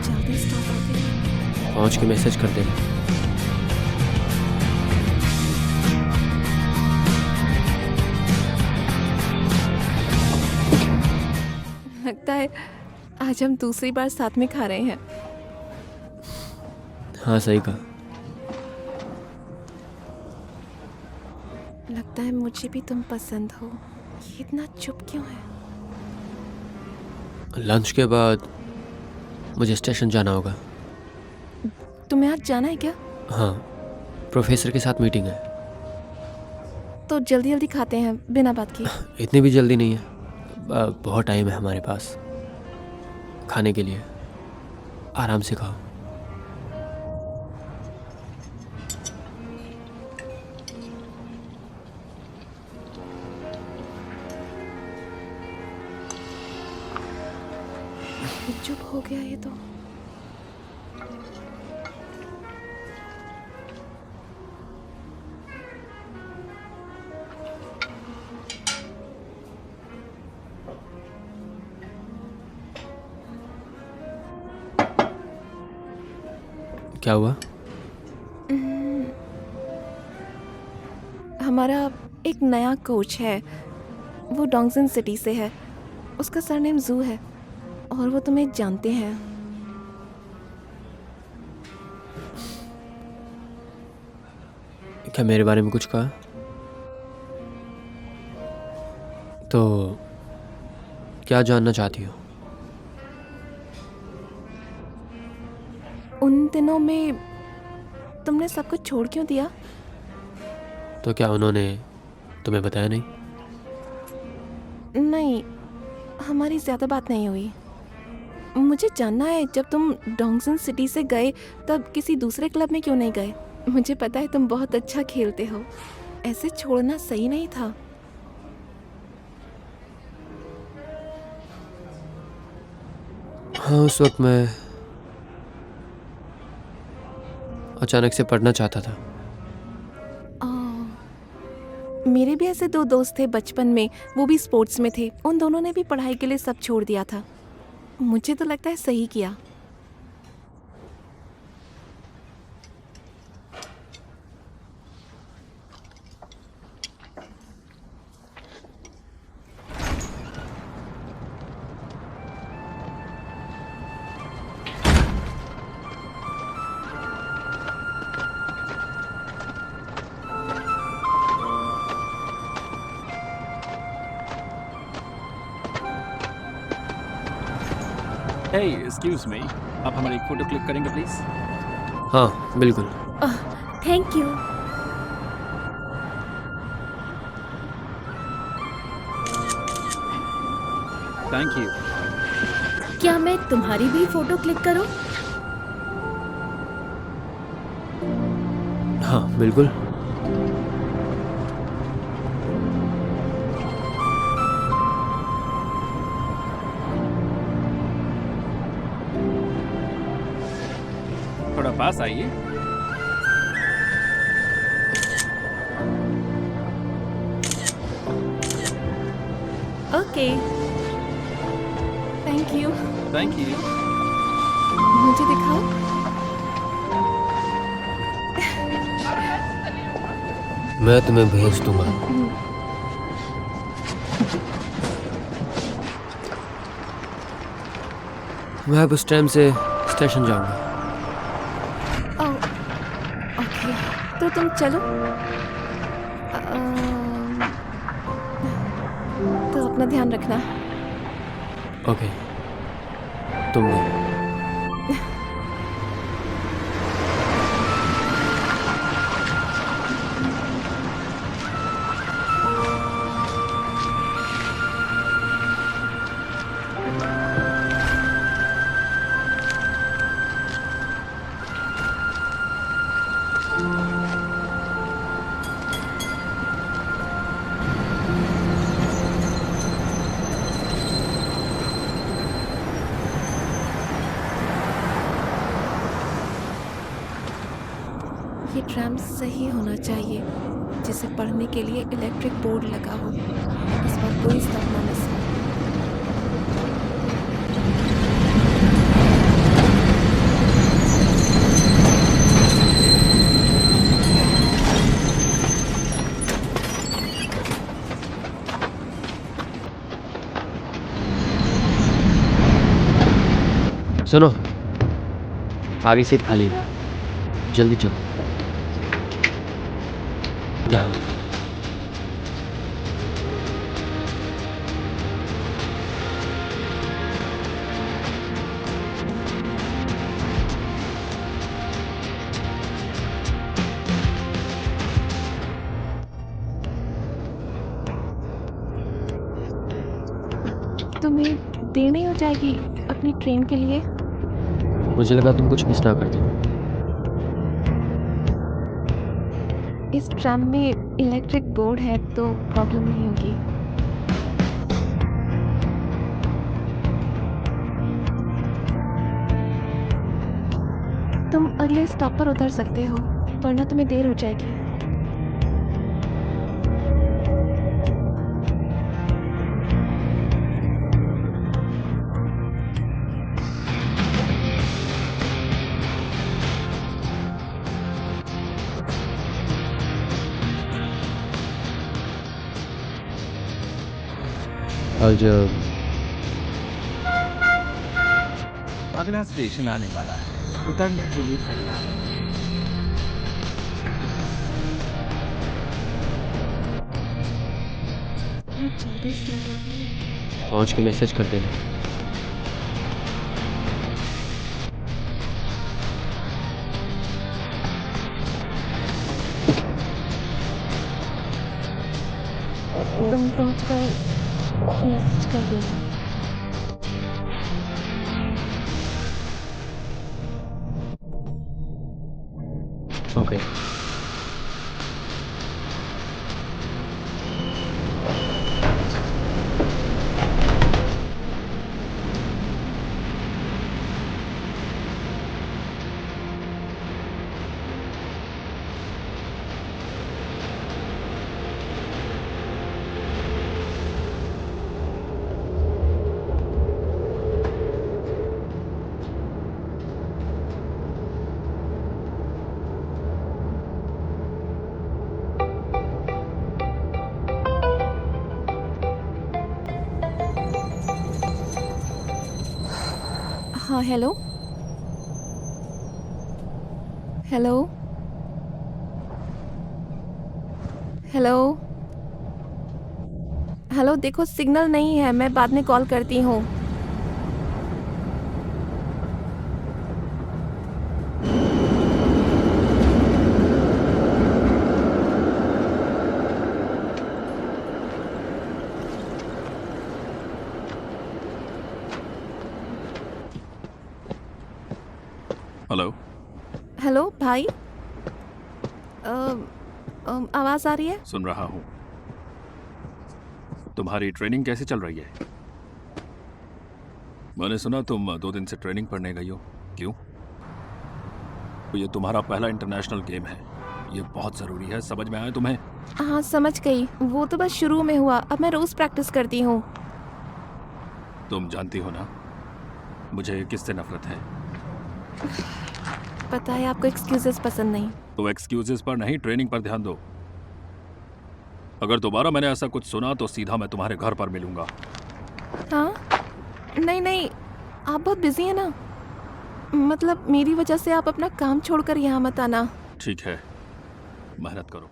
जल्दी स्टार्ट होते। पहुंच के मैसेज कर देना। लगता है आज हम दूसरी बार साथ में खा रहे हैं। हाँ सही कहा। लगता है मुझे भी तुम पसंद हो। ये इतना चुप क्यों है? लंच के बाद मुझे स्टेशन जाना होगा। तुम्हें आज जाना है क्या? हाँ, प्रोफेसर के साथ मीटिंग है। तो जल्दी जल्दी खाते हैं बिना बात किए। इतनी भी जल्दी नहीं है, बहुत टाइम है हमारे पास खाने के लिए। आराम से खाओ। चुप हो गया ये तो। क्या हुआ? हमारा एक नया कोच है, वो डोंगसन सिटी से है। उसका सरनेम जू है और वो तुम्हें जानते हैं। क्या मेरे बारे में कुछ कहा? तो क्या जानना चाहती हो? उन दिनों में तुमने सब कुछ छोड़ क्यों दिया? तो क्या उन्होंने तुम्हें बताया नहीं? नहीं, हमारी ज़्यादा बात नहीं हुई। मुझे जानना है, जब तुम डोंगसन सिटी से गए तब किसी दूसरे क्लब में क्यों नहीं गए? मुझे पता है तुम बहुत अच्छा खेलते हो, ऐसे छोड़ना सही नहीं था। हाँ, उस वक्त मैं अचानक से पढ़ना चाहता था। मेरे भी ऐसे दो दोस्त थे बचपन में, वो भी स्पोर्ट्स में थे। उन दोनों ने भी पढ़ाई के लिए सब छोड़ दिया था। मुझे तो लगता है सही किया। Hey, excuse me. आप हमारी एक फोटो क्लिक करेंगे प्लीज? हाँ बिल्कुल। Thank you. Thank you. क्या मैं तुम्हारी भी फोटो क्लिक करूं? हाँ बिल्कुल। थोड़ा पास आइए। Okay, thank you. Thank you. मुझे दिखाओ। मैं तुम्हें भेज दूंगा। मैं अब उस टाइम से स्टेशन जाऊंगा। ओके, तो तुम चलो। तो अपना ध्यान रखना। ओके, तुम भी। ये ट्रैम सही होना चाहिए, जिसे पढ़ने के लिए इलेक्ट्रिक बोर्ड लगा हो। इस पर कोई स्टॉप ना मिस हो। सुनो, आगे सीट खाली है, जल्दी चलो। जाओ। तुम्हें देर नहीं हो जाएगी अपनी ट्रेन के लिए? मुझे लगा तुम कुछ मिस ना कर दो। इस ट्रैम में इलेक्ट्रिक बोर्ड है तो प्रॉब्लम नहीं होगी। तुम अगले स्टॉप पर उतर सकते हो, वरना तुम्हें देर हो जाएगी। आज अगला स्टेशन आने वाला है, उतरने के लिए तैयार। पहुंच के मैसेज कर देना। तुम पहुंच कर मैसेज कर देना। ओके। हाँ, हेलो हेलो हेलो हेलो, देखो सिग्नल नहीं है, मैं बाद में कॉल करती हूँ। हेलो। हेलो भाई, आवाज़ आ रही है? सुन रहा हूँ। तुम्हारी ट्रेनिंग कैसे चल रही है? मैंने सुना तुम 2 दिन से ट्रेनिंग पढ़ने गई हो। क्यों? ये तुम्हारा पहला इंटरनेशनल गेम है, ये बहुत ज़रूरी है। समझ में आया तुम्हें? हाँ, समझ गई। वो तो बस शुरू में हुआ, अब मैं रोज़ प्रैक्टिस करती हूँ। तुम जानती हो ना मुझे किससे नफरत है? पता है आपको एक्सक्यूजेस पसंद नहीं। तो एक्सक्यूजेस पर नहीं, ट्रेनिंग पर ध्यान दो। अगर दोबारा मैंने ऐसा कुछ सुना तो सीधा मैं तुम्हारे घर पर मिलूंगा। हाँ? नहीं नहीं, आप बहुत बिजी हैं ना, मतलब मेरी वजह से आप अपना काम छोड़कर यहाँ मत आना। ठीक है, मेहनत करो।